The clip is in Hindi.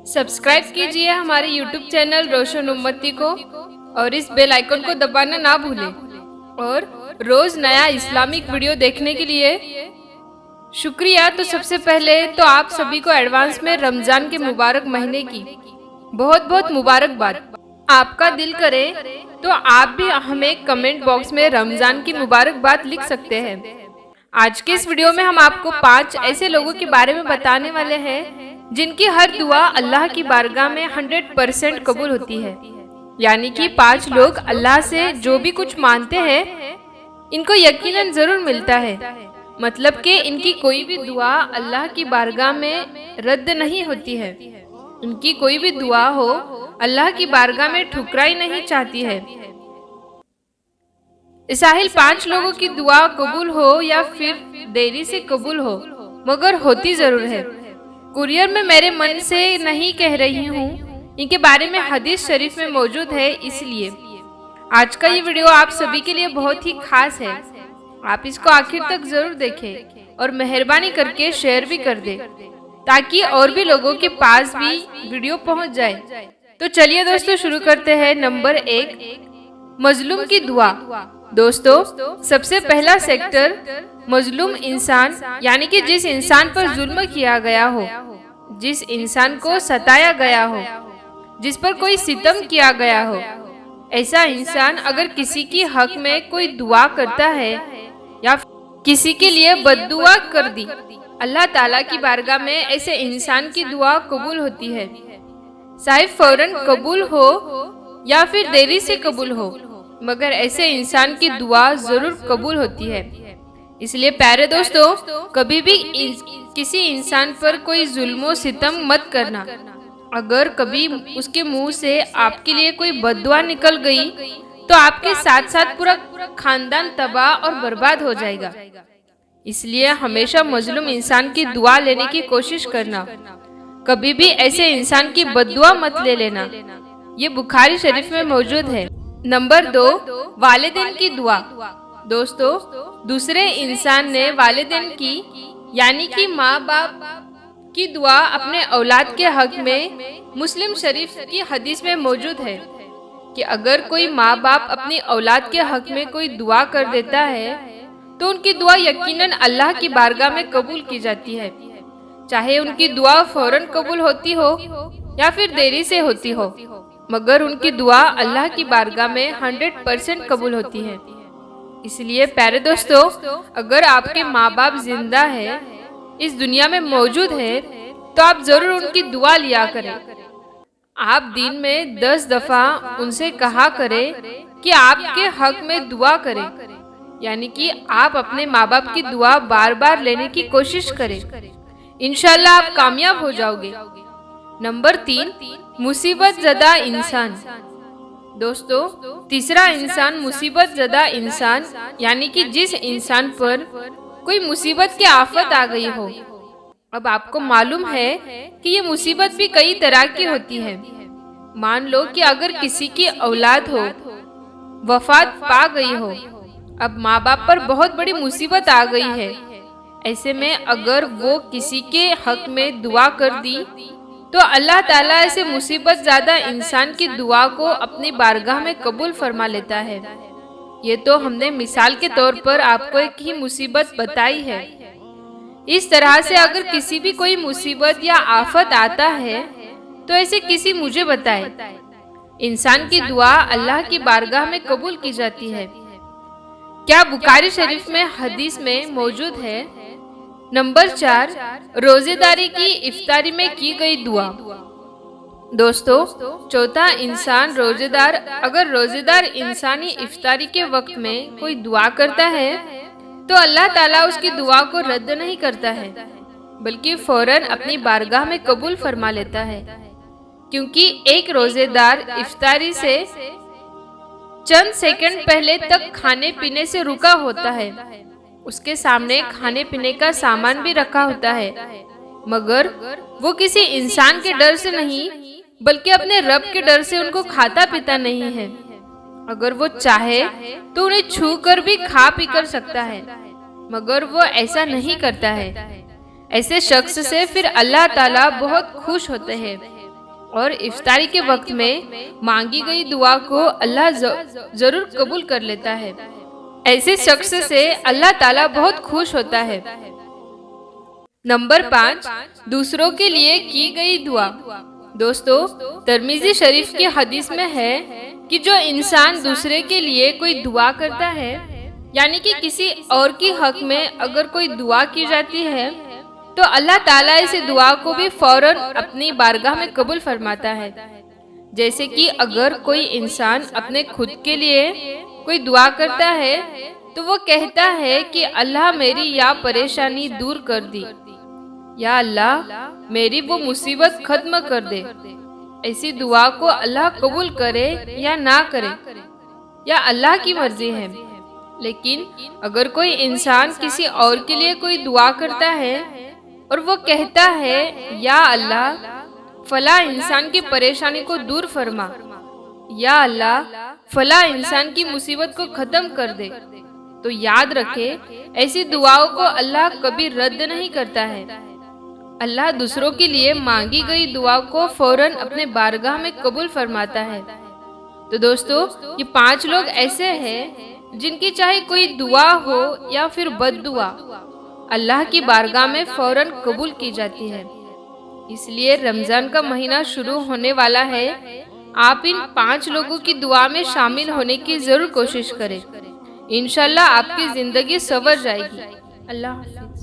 सब्सक्राइब कीजिए हमारे YouTube चैनल रोशन उम्मती को और इस बेल आइकन को दबाना ना भूलें। और रोज नया इस्लामिक वीडियो देखने के लिए शुक्रिया। तो सबसे पहले तो आप सभी को एडवांस में रमजान के मुबारक महीने की बहुत बहुत मुबारकबाद। आपका दिल करे तो आप भी हमें कमेंट बॉक्स में रमजान की मुबारकबाद लिख सकते हैं। आज के इस वीडियो में हम आपको 5 ऐसे लोगों के बारे में बताने वाले हैं जिनकी हर दुआ अल्लाह की बारगाह में 100% कबूल होती है। यानी कि 5 लोग अल्लाह से जो भी कुछ मांगते हैं इनको यकीनन जरूर मिलता है। मतलब कि इनकी कोई भी दुआ अल्लाह की बारगाह में रद्द नहीं होती है। इनकी कोई भी दुआ हो अल्लाह की बारगाह में ठुकराई नहीं चाहती है। साहिल 5 लोगों की दुआ कबूल हो या फिर देरी से कबूल हो मगर होती जरूर है। कुरियर में मेरे मन से नहीं कह रही हूँ, इनके बारे में हदीस शरीफ में मौजूद है। इसलिए आज का ये वीडियो आप सभी के लिए बहुत ही खास है। आप इसको आखिर तक जरूर देखें और मेहरबानी करके शेयर भी कर दें ताकि और भी लोगों के पास भी वीडियो पहुंच जाए। तो चलिए दोस्तों शुरू करते हैं। नंबर 1, मजलूम की दुआ। दोस्तों सबसे पहला सेक्टर मजलूम इंसान, यानी कि जिस इंसान पर जुल्म किया गया हो, जिस इंसान को सताया गया हो, जिस पर कोई सितम किया गया हो, ऐसा इंसान अगर किसी की हक में कोई दुआ करता है या किसी के लिए बद्दुआ कर दी, अल्लाह ताला की बारगाह में ऐसे इंसान की दुआ कबूल होती है। चाहे फौरन कबूल हो या फिर देरी से कबूल हो, मगर ऐसे इंसान की दुआ जरूर कबूल होती है। इसलिए प्यारे दोस्तों, कभी भी किसी इंसान पर कोई जुल्म सितम मत करना। अगर कभी उसके मुंह से आपके लिए कोई बद्दुआ निकल गई तो आपके साथ साथ पूरा खानदान तबाह और बर्बाद हो जाएगा। इसलिए हमेशा मजलूम इंसान की दुआ लेने की कोशिश करना। कभी भी ऐसे इंसान की बद्दुआ मत ले लेना। ये बुखारी शरीफ में मौजूद है। नंबर 2, वालिदैन की दुआ। दोस्तों दूसरे इंसान ने वालिदैन की यानी कि माँ बाप की दुआ अपने औलाद के हक में मुस्लिम शरीफ की हदीस में मौजूद है कि अगर कोई माँ बाप अपनी औलाद के हक में कोई दुआ कर देता है तो उनकी दुआ यकीनन अल्लाह की बारगाह में कबूल की जाती है। चाहे उनकी दुआ फौरन कबूल होती हो या फिर देरी से होती हो, मगर उनकी दुआ अल्लाह की बारगाह में 100% कबूल होती है। इसलिए प्यारे दोस्तों, अगर आपके माँ बाप जिंदा है, इस दुनिया में मौजूद है, तो आप जरूर उनकी दुआ लिया करें। आप दिन में 10 दफा उनसे कहा करें कि आपके हक में दुआ करें। यानी कि आप अपने माँ बाप की दुआ बार बार लेने की कोशिश करें। इंशाल्लाह आप कामयाब हो जाओगे। नंबर 3, मुसीबत ज़दा इंसान। दोस्तों तीसरा इंसान मुसीबत ज़दा इंसान, यानी कि जिस इंसान पर कोई मुसीबत की आफत आ गई हो। अब आपको मालूम है कि ये मुसीबत भी कई तरह की होती है। मान लो कि अगर किसी की औलाद हो, वफात पा गई हो, अब माँ बाप पर बहुत बड़ी मुसीबत आ गई है। ऐसे में अगर वो किसी के हक में दुआ कर दी तो अल्लाह ताला ऐसे मुसीबत ज़्यादा इंसान की दुआ को अपनी बारगाह में कबूल फरमा लेता है। ये तो हमने मिसाल के तौर पर आपको एक ही मुसीबत बताई है। इस तरह से अगर किसी भी कोई मुसीबत या आफत आता है तो ऐसे किसी मुझे बताए, इंसान की दुआ अल्लाह की बारगाह में कबूल की जाती है। क्या बुखारी शरीफ में हदीस में मौजूद है। नंबर 4, रोजेदारी की इफ्तारी में की गई दुआ। दोस्तों चौथा इंसान रोजेदार, अगर रोजेदार इंसानी इफ्तारी के वक्त में कोई दुआ करता है तो अल्लाह ताला उसकी दुआ को रद्द नहीं करता है, बल्कि फौरन अपनी बारगाह में कबूल फरमा लेता है। क्योंकि एक रोजेदार इफ्तारी से चंद सेकंड पहले तक खाने पीने से रुका होता है। उसके सामने खाने पीने का सामान भी रखा होता है, मगर वो किसी इंसान के डर से नहीं बल्कि अपने रब के डर से उनको खाता पीता नहीं है। अगर वो चाहे तो उन्हें छू कर भी खा पी कर सकता है, मगर वो ऐसा नहीं करता है। ऐसे शख्स से फिर अल्लाह ताला बहुत खुश होते हैं और इफ्तारी के वक्त में मांगी गई दुआ को अल्लाह जरूर कबूल कर लेता है। ऐसे शख्स से अल्लाह ताला बहुत खुश होता है। नंबर 5, दूसरों के लिए की गई दुआ। दोस्तों, तिर्मिज़ी शरीफ की हदीस में है कि जो इंसान दूसरे के लिए कोई दुआ करता है, यानी कि किसी और की हक में अगर कोई दुआ की जाती है, तो अल्लाह ताला इस दुआ को भी फौरन अपनी बारगाह में कबूल फरमाता है। जैसे कि अगर कोई इंसान अपने खुद के लिए कोई दुआ करता है, तो वो कहता है कि अल्लाह मेरी या परेशानी दूर कर दी, या अल्लाह मेरी वो मुसीबत खत्म कर दे। ऐसी दुआ को अल्लाह कबूल करे या ना करे, या अल्लाह की मर्जी है। लेकिन अगर कोई इंसान किसी और के लिए कोई दुआ करता है और वो कहता है या अल्लाह फला इंसान की परेशानी को दूर फरमा, या अल्लाह फला इंसान की मुसीबत को खत्म कर दे, तो याद रखे ऐसी दुआओं को अल्लाह कभी रद्द नहीं करता है। अल्लाह दूसरों के लिए मांगी गई दुआ को फौरन अपने बारगाह में कबूल फरमाता है। तो दोस्तों, ये 5 लोग ऐसे हैं जिनकी चाहे कोई दुआ हो या फिर बद्दुआ, अल्लाह की बारगाह में फौरन कबूल की जाती है। इसलिए रमजान का महीना शुरू होने वाला है, आप इन 5 लोगों की दुआ में शामिल होने की जरूर कोशिश करें। इंशाल्लाह आपकी जिंदगी संवर जाएगी। अल्लाह हाफ़िज़।